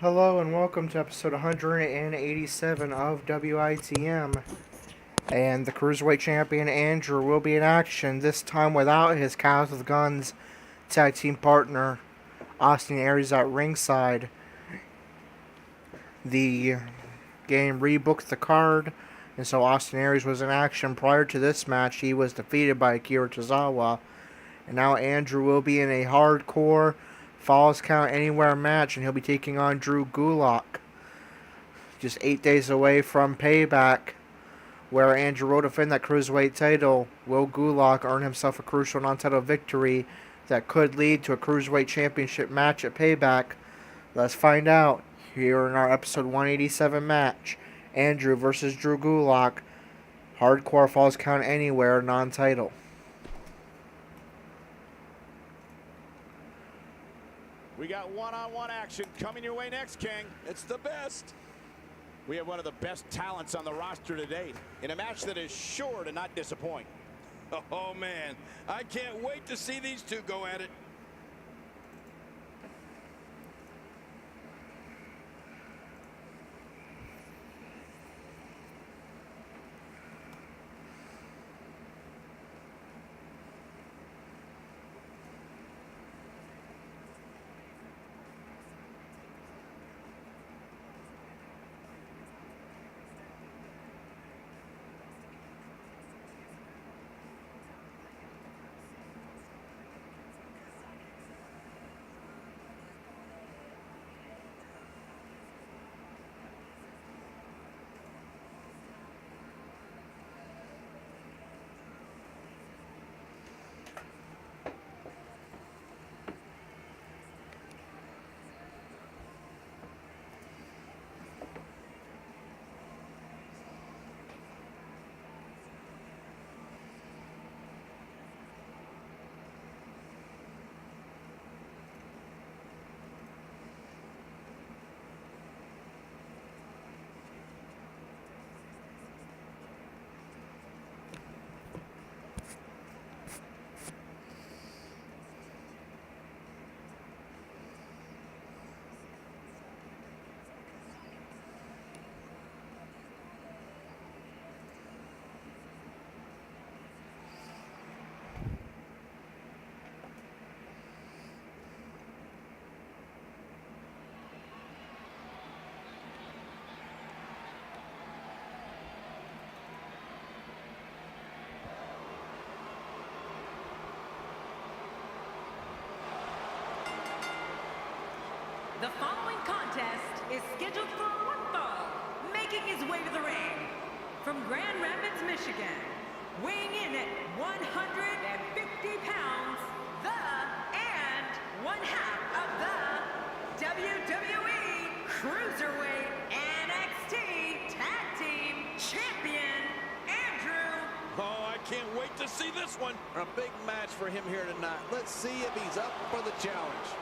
Hello and welcome to episode 187 of WITM. And the Cruiserweight champion Andrew will be in action, this time without his Cows with Guns tag team partner Austin Aries at ringside. The game rebooked the card, and so Austin Aries was in action. Prior to this match, he was defeated by Akira Tozawa. And now Andrew will be in a hardcore Falls Count Anywhere match, and he'll be taking on Drew Gulak. Just 8 days away from Payback, where Andrew will defend that Cruiserweight title. Will Gulak earn himself a crucial non-title victory that could lead to a Cruiserweight Championship match at Payback? Let's find out here in our episode 187 match. Andrew versus Drew Gulak. Hardcore Falls Count Anywhere non-title. We got one-on-one action coming your way next, King. It's the best. We have one of the best talents on the roster to date in a match that is sure to not disappoint. Oh, man. I can't wait to see these two go at it. The following contest is scheduled for one fall, making his way to the ring. From Grand Rapids, Michigan, weighing in at 150 pounds, and one half of the WWE Cruiserweight NXT Tag Team Champion, Andrew. Oh, I can't wait to see this one. A big match for him here tonight. Let's see if he's up for the challenge.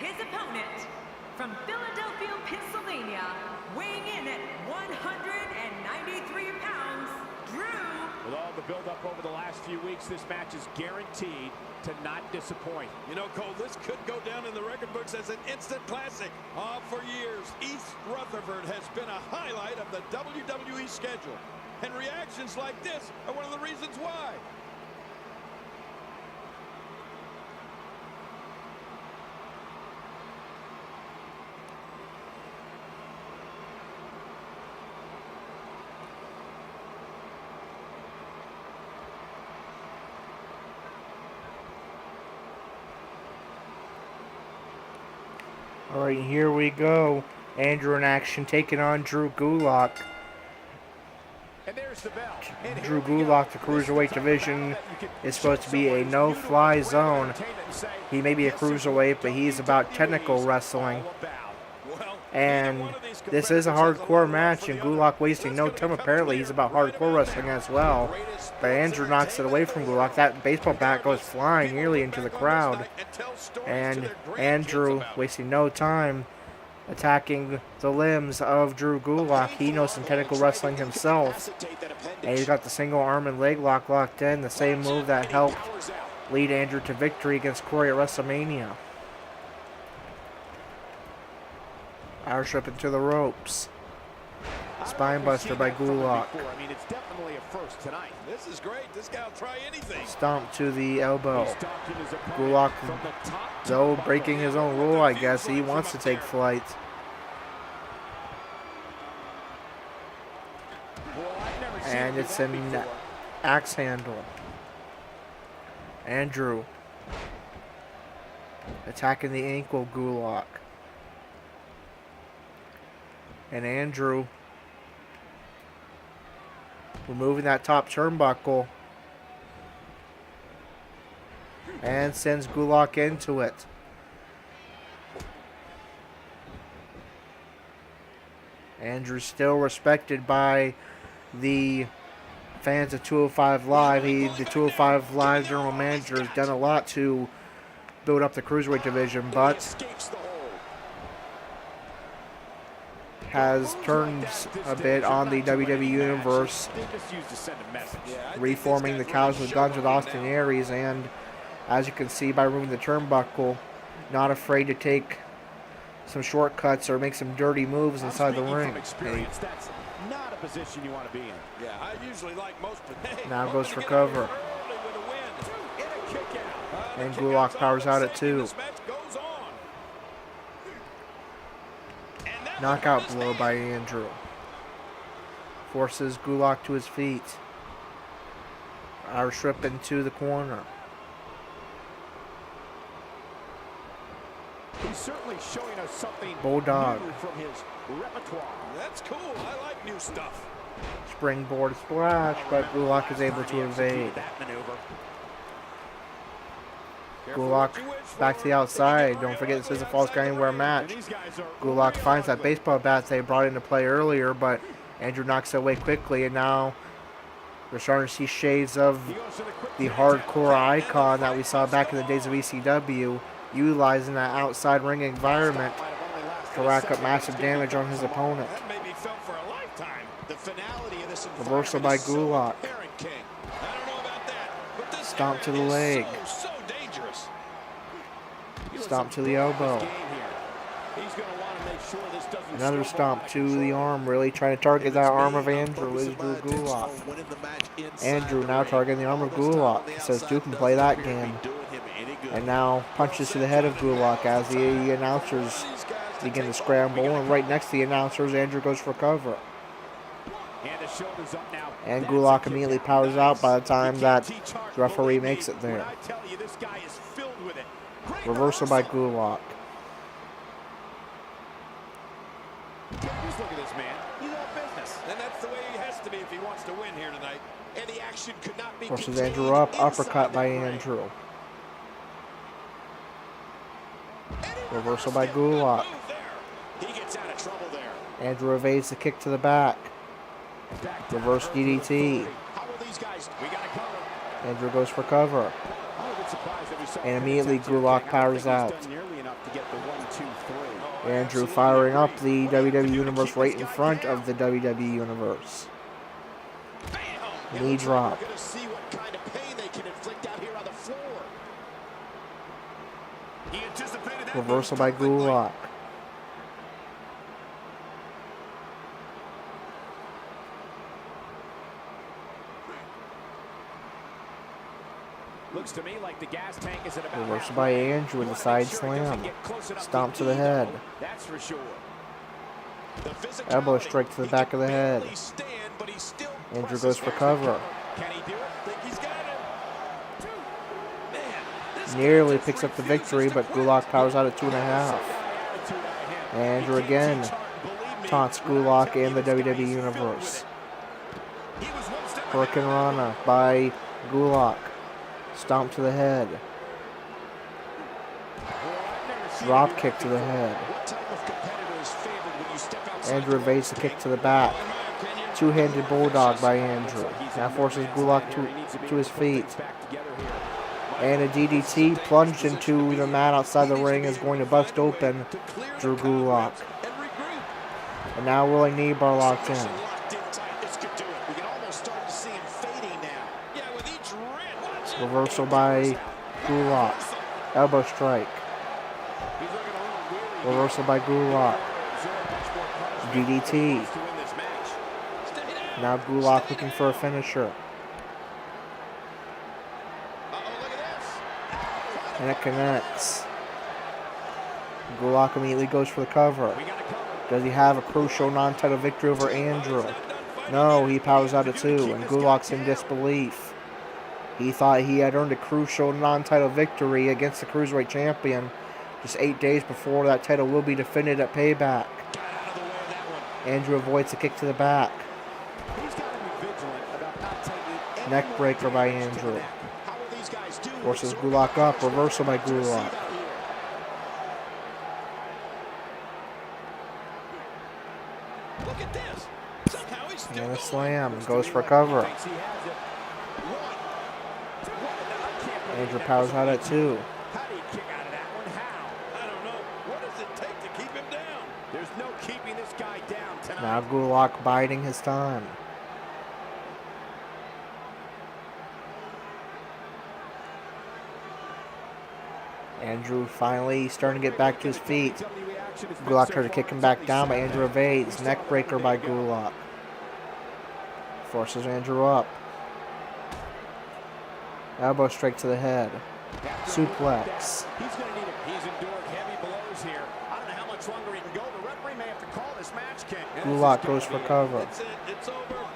His opponent, from Philadelphia, Pennsylvania, weighing in at 193 pounds, Drew. With all the build-up over the last few weeks, this match is guaranteed to not disappoint. You know, Cole, this could go down in the record books as an instant classic. For years, East Rutherford has been a highlight of the WWE schedule. And reactions like this are one of the reasons why. Alright, here we go. Andrew in action, taking on Drew Gulak. And there's the bell. Drew Gulak, the Cruiserweight division, is supposed to be a no-fly zone. He may be a Cruiserweight, but he's about technical wrestling. Well, And this is a hardcore match, and Gulak wasting no time. Apparently, he's about hardcore wrestling as well. But Andrew knocks it away from Gulak. That baseball bat goes flying nearly into the crowd. And Andrew, wasting no time, attacking the limbs of Drew Gulak. He knows some technical wrestling himself. And he's got the single arm and leg lock locked in. The same move that helped lead Andrew to victory against Corey at WrestleMania. Irish up into the ropes. Spinebuster by Gulak. I mean, it's definitely a first tonight. This is great. This guy will try anything. Stomp to the elbow. Gulak, though breaking his own rule, I guess. He wants to take flight. And it's an axe handle. Andrew attacking the ankle Gulak. And Andrew removing that top turnbuckle and sends Gulak into it. Andrew still respected by the fans of 205 Live. The 205 Live general manager has done a lot to build up the Cruiserweight division, but has turned a bit on the WWE Universe, reforming the Cows with Guns with Austin Aries, and as you can see by removing the turnbuckle, not afraid to take some shortcuts or make some dirty moves inside the ring. That's not a position you want to be in. Yeah, I usually like most, but hey, Now goes for cover. And Gulak powers out at 2. Knockout blow by Andrew. Forces Gulak to his feet. Irish whip into the corner. He's certainly showing us something Bulldog. new from his repertoire. That's cool. I like new stuff. Springboard splash, but Gulak is able to evade. That maneuver. Gulak back to the outside. Don't forget this is a Falls Guy Anywhere match. Gulak finds that baseball bat they brought into play earlier, but Andrew knocks it away quickly, and now we're starting to see shades of the hardcore icon that we saw back in the days of ECW, utilizing that outside ring environment to rack up massive damage on his opponent. That may be felt for a lifetime. The finality of this Reversal by Gulak. I don't know about that, but this Stomp to the area is leg. so dangerous. Stomp to the elbow. Another stomp to the arm, really trying to target that arm of Andrew is Drew Gulak. Andrew now targeting the arm of Gulak. He says Duke can play that game. And now punches to the head of Gulak as the announcers begin to scramble. And right next to the announcers, Andrew goes for cover. And Gulak immediately powers out by the time that the referee makes it there. Reversal by Gulak. Just look at this man. He's all business. And that's the way he has to be if he wants to win here tonight. And the action could not be Forces Andrew up. Uppercut by Andrew. Reversal by Gulak. He gets out of trouble there. Andrew evades the kick to the back. Reverse DDT. How will these guys? We got to cover. Andrew goes for cover. I'm a bit surprised that we saw And immediately Gulak powers out. nearly enough to get the 1, 2, 3. Andrew firing up the WWE Universe right in front of the WWE Universe. Knee drop. We're going to see what kind of pain they can inflict out here on the floor. He anticipated that. Reversal by Gulak. Looks to me like the gas tank is at about Reversal by Andrew with a side slam. Stomp to the head. That's for sure. Elbow strike to the back of the head. Andrew goes for cover. Can he do it? Think he's got it. Nearly picks up the victory, but Gulak powers out at 2.5. Andrew again taunts Gulak and the WWE Universe. Hurricane Rana by Gulak. Stomp to the head. Drop kick to the head. What type of competitor is favored Andrew evades the kick to the back. Two-handed bulldog by Andrew. Now forces Gulak to his feet. And a DDT plunged into the mat outside the ring is going to bust open Drew Gulak. And now rolling knee bar locked in. Reversal by Gulak. Elbow strike. Reversal by Gulak. DDT. Now Gulak looking for a finisher. And it connects. Gulak immediately goes for the cover. Does he have a crucial non-title victory over Andrew? No, he powers out at 2, and Gulak's in disbelief. He thought he had earned a crucial non-title victory against the Cruiserweight champion just 8 days before that title will be defended at Payback. Andrew avoids the kick to the back. Neck breaker by Andrew. Forces Gulak up. Reversal by Gulak. And a slam. Goes for cover. Andrew powers out at 2. How do you kick out of that one? How? I don't know. What does it take to keep him down? There's no keeping this guy down tonight. Now Gulak biding his time. Andrew finally starting to get back to his feet. Gulak tried to kick him back down, but Andrew evades. Neck breaker by Gulak. Forces Andrew up. Elbow straight to the head. Suplex. He's going to need it. He's endured heavy blows here. I don't know how much longer he can go. The referee may have to call this match, Ken. Gulak goes for cover. That's it. It's over.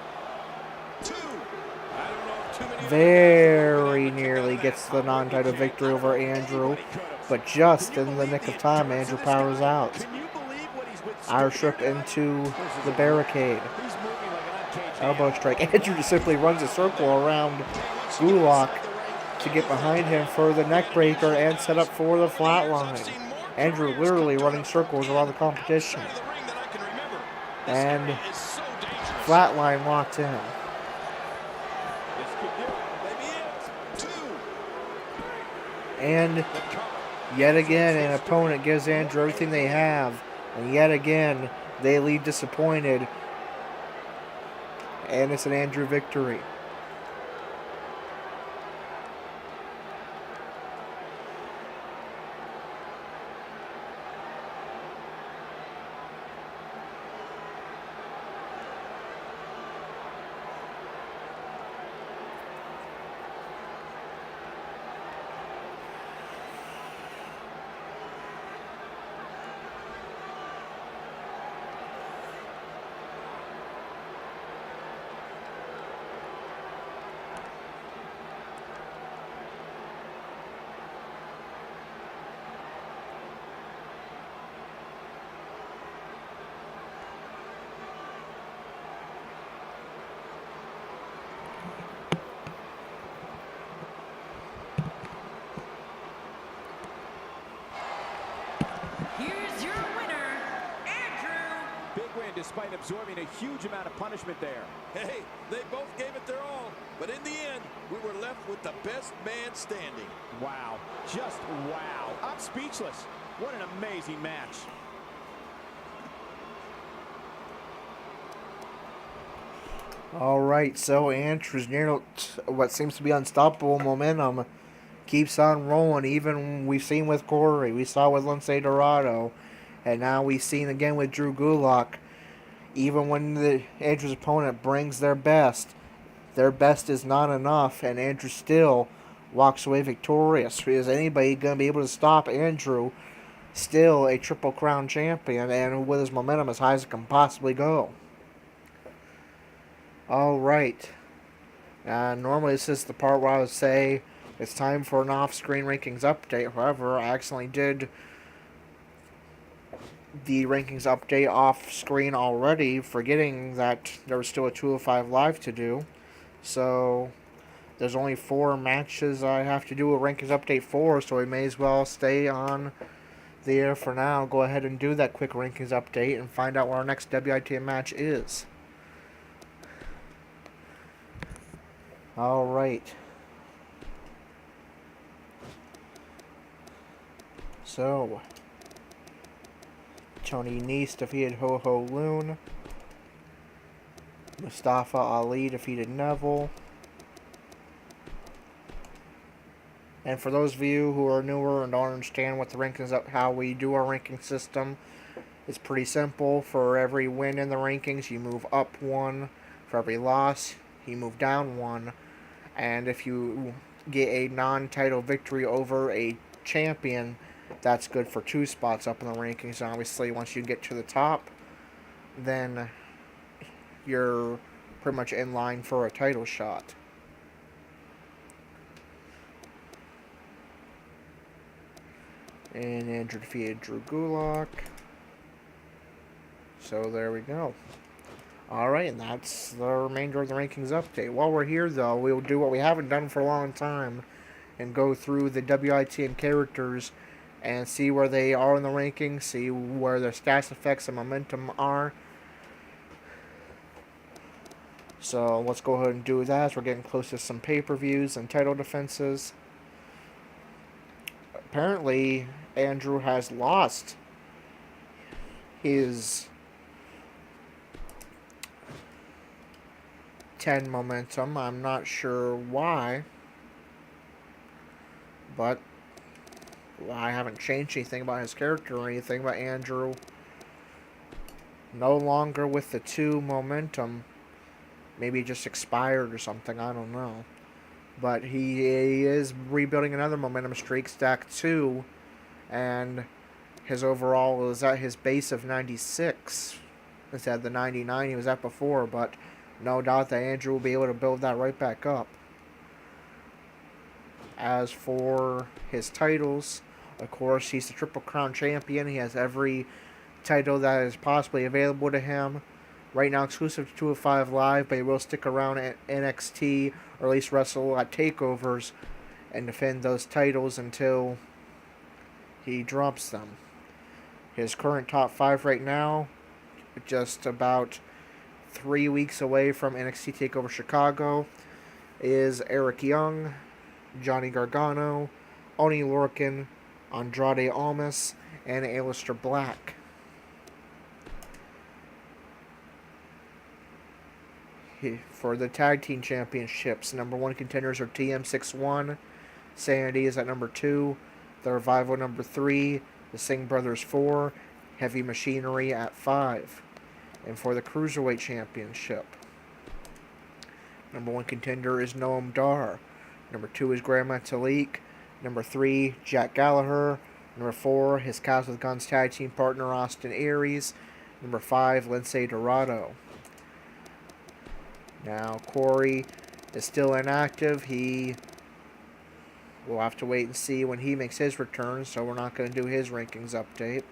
2. I don't know if too many Very nearly gets the non-title victory over Andrew, but just in the nick of time, Andrew powers out. Irish whip into the barricade. Elbow strike. Andrew just simply runs a circle around Gulak to get behind him for the neck breaker and set up for the flatline. Andrew literally running circles around the competition. And flatline locked in. And yet again, an opponent gives Andrew everything they have. And yet again, they leave disappointed. And it's an Andrew victory. Here's your winner, Andrew. Big win despite absorbing a huge amount of punishment there. Hey, they both gave it their all, but in the end, we were left with the best man standing. Wow. Just wow. I'm speechless. What an amazing match. All right, so Andrew's near what seems to be unstoppable momentum keeps on rolling. Even we've seen with Corey, we saw with Lince Dorado, and now we've seen again with Drew Gulak. Even when Andrew's opponent brings their best is not enough, and Andrew still walks away victorious. Is anybody going to be able to stop Andrew, still a Triple Crown champion, and with his momentum as high as it can possibly go? All right. Normally this is the part where I would say it's time for an off-screen rankings update. However, I accidentally did the rankings update off-screen already, forgetting that there was still a 205 Live to do. So there's only 4 matches I have to do a rankings update for, so we may as well stay on there for now. Go ahead and do that quick rankings update and find out where our next WITM match is. Alright. So, Tony Nese defeated Ho Ho Loon. Mustafa Ali defeated Neville. And for those of you who are newer and don't understand what the rankings up, how we do our ranking system, it's pretty simple. For every win in the rankings, you move up one. For every loss, you move down one. And if you get a non-title victory over a champion, that's good for 2 spots up in the rankings. And obviously, once you get to the top, then you're pretty much in line for a title shot. And Andrew defeated Drew Gulak. So there we go. Alright, and that's the remainder of the rankings update. While we're here, though, we'll do what we haven't done for a long time and go through the WITM characters and see where they are in the rankings, see where their stats, effects, and momentum are. So let's go ahead and do that as we're getting close to some pay-per-views and title defenses. Apparently, Andrew has lost his 10 momentum. I'm not sure why, but I haven't changed anything about his character or anything. But Andrew, no longer with the 2 momentum. Maybe it just expired or something. I don't know. But he is rebuilding another momentum streak, stack 2, and his overall is at his base of 96 instead of the 99 he was at before. But no doubt that Andrew will be able to build that right back up. As for his titles, of course, he's the Triple Crown champion. He has every title that is possibly available to him. Right now, exclusive to 205 Live, but he will stick around at NXT, or at least wrestle at takeovers, and defend those titles until he drops them. His current top 5 right now, just about 3 weeks away from NXT TakeOver Chicago, is Eric Young, Johnny Gargano, Oni Lorcan, Andrade Almas, and Aleister Black. For the Tag Team Championships, number 1 contenders are TM61, Sanity is at number 2, The Revival number 3, The Singh Brothers 4, Heavy Machinery at 5. And for the Cruiserweight Championship, number 1 contender is Noam Dar, number 2 is Grand Metalik, number 3, Jack Gallagher, number 4, his Cows with Guns tag team partner Austin Aries, number 5, Lince Dorado. Now, Corey is still inactive. We'll have to wait and see when he makes his return, so we're not going to do his rankings update.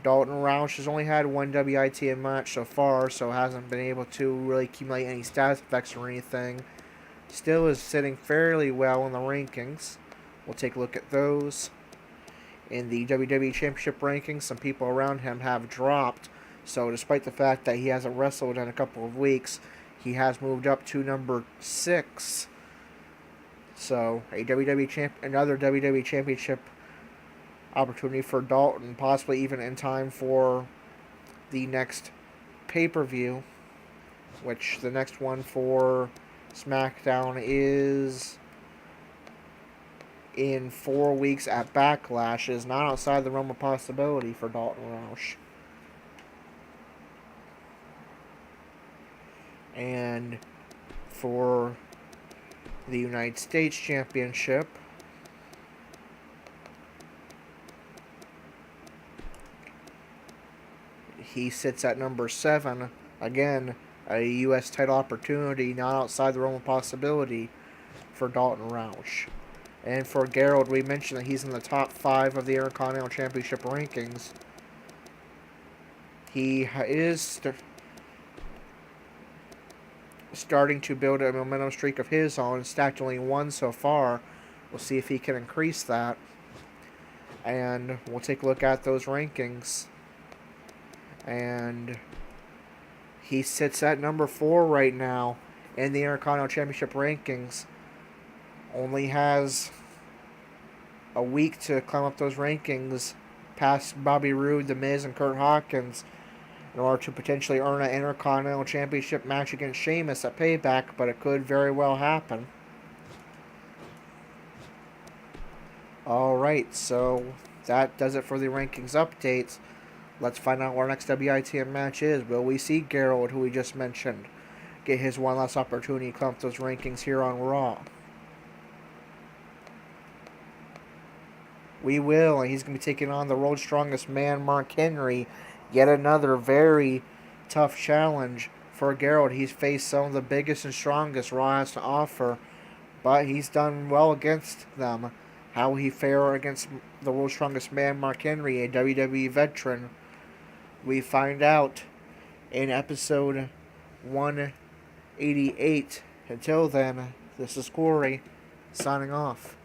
Dalton Roush has only had 1 WITM match so far, so hasn't been able to really accumulate any stats effects or anything. Still is sitting fairly well in the rankings. We'll take a look at those. In the WWE Championship rankings, some people around him have dropped. So despite the fact that he hasn't wrestled in a couple of weeks, he has moved up to number 6. So another WWE Championship opportunity for Dalton, possibly even in time for the next pay-per-view, which the next one for SmackDown is in 4 weeks at Backlash. Is not outside the realm of possibility for Dalton Roush. And for the United States Championship, he sits at number 7. Again, a U.S. title opportunity not outside the realm of possibility for Dalton Roush. And for Gerald, we mentioned that he's in the top 5 of the Intercontinental Championship rankings. He is starting to build a momentum streak of his own, stacked only 1 so far, We'll see if he can increase that. And we'll take a look at those rankings. And he sits at number 4 right now in the Intercontinental Championship rankings. Only has a week to climb up those rankings past Bobby Roode, The Miz, and Kurt Hawkins in order to potentially earn an Intercontinental Championship match against Sheamus at Payback, but it could very well happen. Alright, so that does it for the rankings updates. Let's find out what our next WITM match is. Will we see Gerald, who we just mentioned, get his one last opportunity to climb up those rankings here on Raw? We will, and he's going to be taking on the world's strongest man, Mark Henry. Yet another very tough challenge for Gerald. He's faced some of the biggest and strongest Raw has to offer, but he's done well against them. How will he fare against the world's strongest man, Mark Henry, a WWE veteran? We find out in episode 188. Until then, this is Corey, signing off.